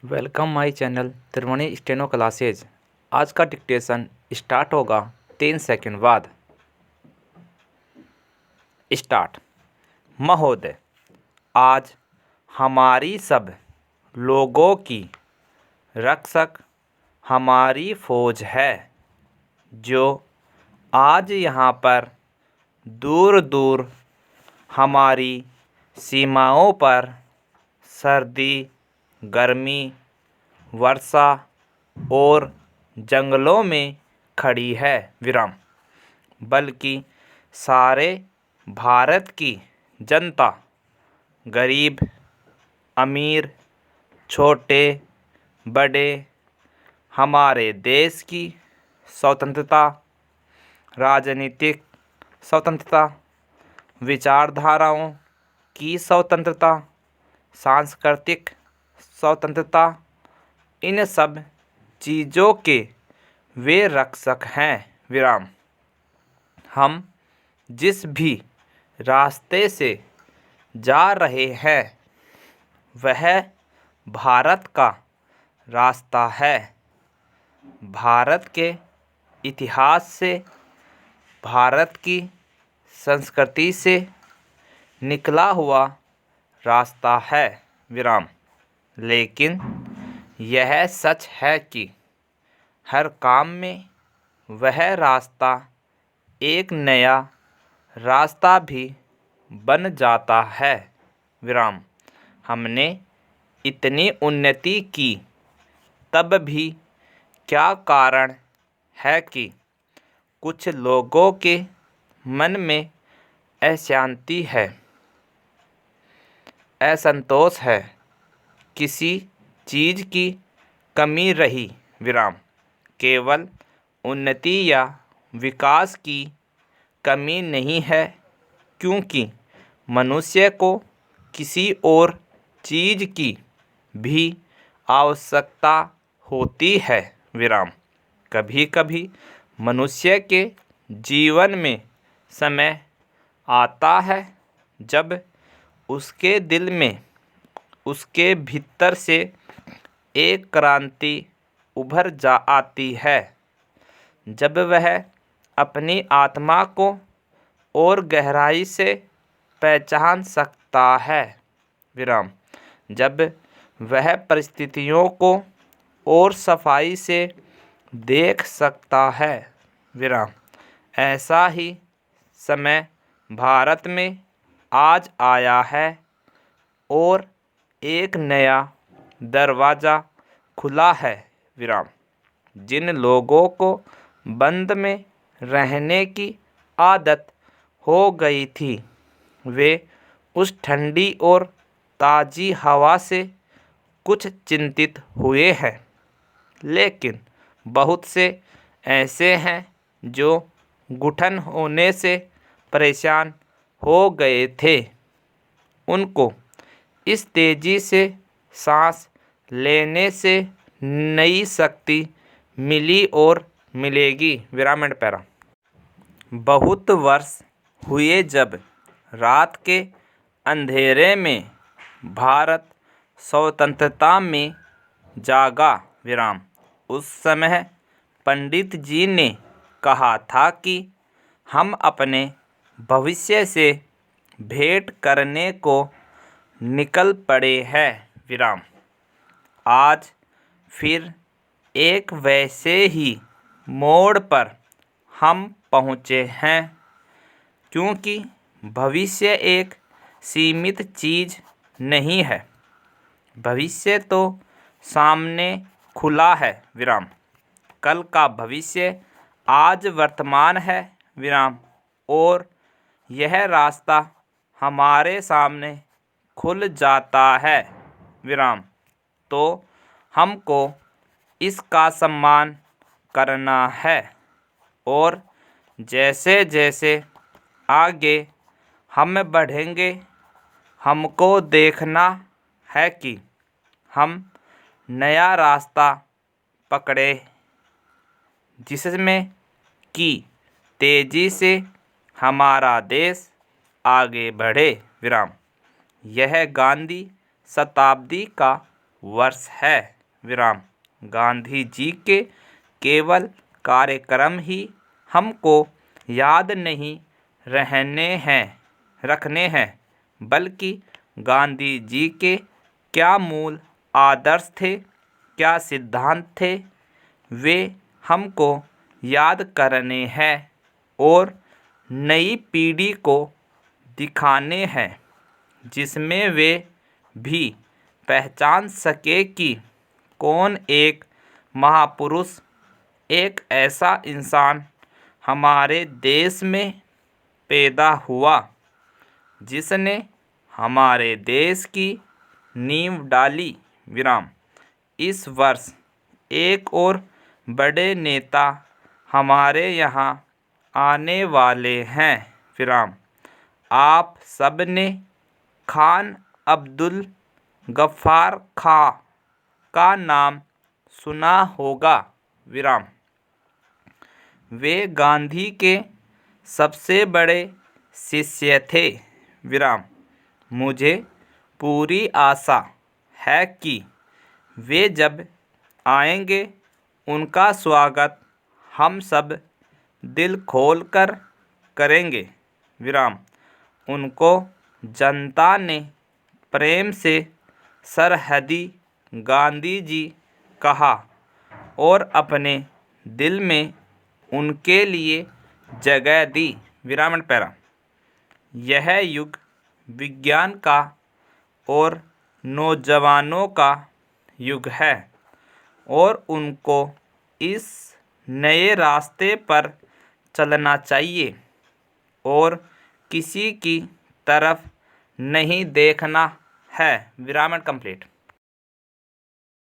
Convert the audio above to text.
Welcome my channel Triveni steno classes. आज का dictation start होगा 3 सेकंड बाद। स्टार्ट। महोदय, आज हमारी सब लोगों की रक्षक हमारी फौज है, जो आज यहाँ पर दूर दूर हमारी सीमाओं पर सर्दी, गर्मी, वर्षा और जंगलों में खड़ी है विराम। बल्कि सारे भारत की जनता, गरीब, अमीर, छोटे बड़े, हमारे देश की स्वतंत्रता, राजनीतिक स्वतंत्रता, विचारधाराओं की स्वतंत्रता, सांस्कृतिक स्वतंत्रता, इन सब चीज़ों के वे रक्षक हैं विराम। हम जिस भी रास्ते से जा रहे हैं वह भारत का रास्ता है। भारत के इतिहास से, भारत की संस्कृति से निकला हुआ रास्ता है विराम। लेकिन यह सच है कि हर काम में वह रास्ता एक नया रास्ता भी बन जाता है विराम। हमने इतनी उन्नति की, तब भी क्या कारण है कि कुछ लोगों के मन में अशांति है, असंतोष है, किसी चीज़ की कमी रही विराम। केवल उन्नति या विकास की कमी नहीं है, क्योंकि मनुष्य को किसी और चीज़ की भी आवश्यकता होती है विराम। कभी कभी मनुष्य के जीवन में समय आता है जब उसके दिल में, उसके भीतर से एक क्रांति उभर जा आती है, जब वह अपनी आत्मा को और गहराई से पहचान सकता है विराम। जब वह परिस्थितियों को और सफाई से देख सकता है विराम। ऐसा ही समय भारत में आज आया है और एक नया दरवाज़ा खुला है विराम। जिन लोगों को बंद में रहने की आदत हो गई थी, वे उस ठंडी और ताज़ी हवा से कुछ चिंतित हुए हैं। लेकिन बहुत से ऐसे हैं जो घुटन होने से परेशान हो गए थे। उनको इस तेज़ी से सांस लेने से नई शक्ति मिली और मिलेगी विराम एंड पैरा। बहुत वर्ष हुए जब रात के अंधेरे में भारत स्वतंत्रता में जागा विराम। उस समय पंडित जी ने कहा था कि हम अपने भविष्य से भेंट करने को निकल पड़े हैं विराम। आज फिर एक वैसे ही मोड़ पर हम पहुँचे हैं, क्योंकि भविष्य एक सीमित चीज़ नहीं है। भविष्य तो सामने खुला है विराम। कल का भविष्य आज वर्तमान है विराम, और यह रास्ता हमारे सामने खुल जाता है विराम। तो हमको इसका सम्मान करना है, और जैसे जैसे आगे हम बढ़ेंगे, हमको देखना है कि हम नया रास्ता पकड़े, जिसमें कि तेज़ी से हमारा देश आगे बढ़े विराम। यह गांधी शताब्दी का वर्ष है विराम। गांधी जी के केवल कार्यक्रम ही हमको याद नहीं रखने हैं, बल्कि गांधी जी के क्या मूल आदर्श थे, क्या सिद्धांत थे, वे हमको याद करने हैं और नई पीढ़ी को दिखाने हैं, जिसमें वे भी पहचान सके कि कौन एक महापुरुष, एक ऐसा इंसान हमारे देश में पैदा हुआ जिसने हमारे देश की नींव डाली विराम। इस वर्ष एक और बड़े नेता हमारे यहाँ आने वाले हैं विराम। आप सब ने खान अब्दुल गफ्फार खां का नाम सुना होगा विराम। वे गांधी के सबसे बड़े शिष्य थे विराम। मुझे पूरी आशा है कि वे जब आएंगे उनका स्वागत हम सब दिल खोलकर करेंगे विराम। उनको जनता ने प्रेम से सरहदी गांधी जी कहा और अपने दिल में उनके लिए जगह दी विराम पैरा। यह युग विज्ञान का और नौजवानों का युग है और उनको इस नए रास्ते पर चलना चाहिए और किसी की तरफ नहीं देखना है विराम कंप्लीट।